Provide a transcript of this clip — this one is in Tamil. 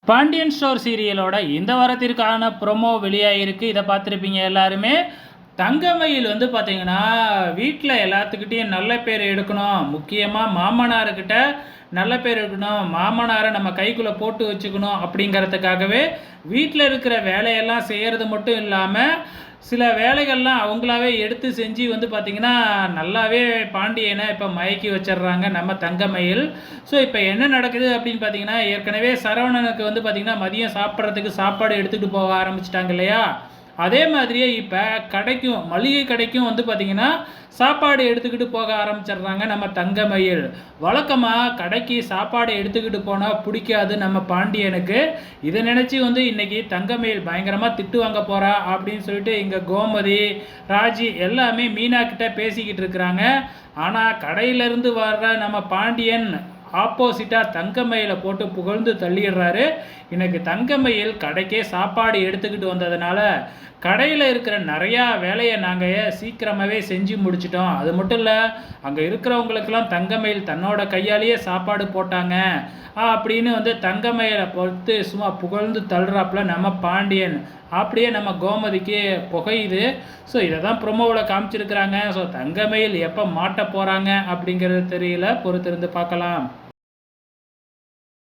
பாண்டியன் ஸ்டோர் சீரியலோட இந்த வாரத்திற்கான ப்ரொமோ வெளியாகிருக்கு. இதை பார்த்துருப்பீங்க எல்லாருமே. தங்கமயில் பார்த்தீங்கன்னா வீட்டில் எல்லாத்துக்கிட்டேயும் நல்ல பேர் எடுக்கணும், முக்கியமாக மாமனார்கிட்ட நல்ல பேர் எடுக்கணும், மாமனாரை நம்ம கைக்குள்ளே போட்டு வச்சுக்கணும் அப்படிங்கிறதுக்காகவே வீட்டில் இருக்கிற வேலையெல்லாம் செய்கிறது மட்டும் இல்லாமல் சில வேலைகள்லாம் அவங்களாவே எடுத்து செஞ்சு பார்த்திங்கன்னா நல்லாவே பாண்டியனை இப்போ மயக்கி வச்சிடுறாங்க நம்ம தங்கமயில். ஸோ இப்போ என்ன நடக்குது அப்படின்னு பார்த்தீங்கன்னா, ஏற்கனவே சரவணனுக்கு பார்த்திங்கன்னா மதியம் சாப்பிட்றதுக்கு சாப்பாடு எடுத்துகிட்டு போக ஆரம்பிச்சிட்டாங்க இல்லையா? அதே மாதிரியே இப்போ கடைக்கும், மளிகை கடைக்கும் பார்த்திங்கன்னா சாப்பாடு எடுத்துக்கிட்டு போக ஆரம்பிச்சிடுறாங்க நம்ம தங்கமயில். வழக்கமாக கடைக்கு சாப்பாடு எடுத்துக்கிட்டு போனால் பிடிக்காது நம்ம பாண்டியனுக்கு. இதை நினச்சி இன்றைக்கி தங்கமயில் பயங்கரமாக திட்டு வாங்க போகிறா அப்படின்னு சொல்லிட்டு இங்கே கோமதி, ராஜி எல்லாமே மீனா கிட்ட பேசிக்கிட்டு இருக்கிறாங்க. ஆனால் கடையிலேருந்து வர்ற நம்ம பாண்டியன் ஆப்போசிட்டாக தங்கமயிலை போட்டு புகழ்ந்து தள்ளிடுறாரு. எனக்கு தங்கமயில் கடைக்கே சாப்பாடு எடுத்துக்கிட்டு வந்ததுனால கடையில் இருக்கிற நிறையா வேலையை நாங்கள் சீக்கிரமாகவே செஞ்சு முடிச்சிட்டோம். அது மட்டும் இல்லை, அங்கே இருக்கிறவங்களுக்கெல்லாம் தங்கமயில் தன்னோட கையாலேயே சாப்பாடு போட்டாங்க அப்படின்னு தங்கமயிலை பொறுத்து சும்மா புகழ்ந்து தள்ளுறாப்புல நம்ம பாண்டியன். அப்படியே நம்ம கோமதிக்கு புகையுது. ஸோ இதை தான் ப்ரொமோவில் காமிச்சிருக்கிறாங்க. ஸோ தங்கமயில் எப்போ மாட்ட போகிறாங்க அப்படிங்கிறது தெரியல, பொறுத்திருந்து பார்க்கலாம்.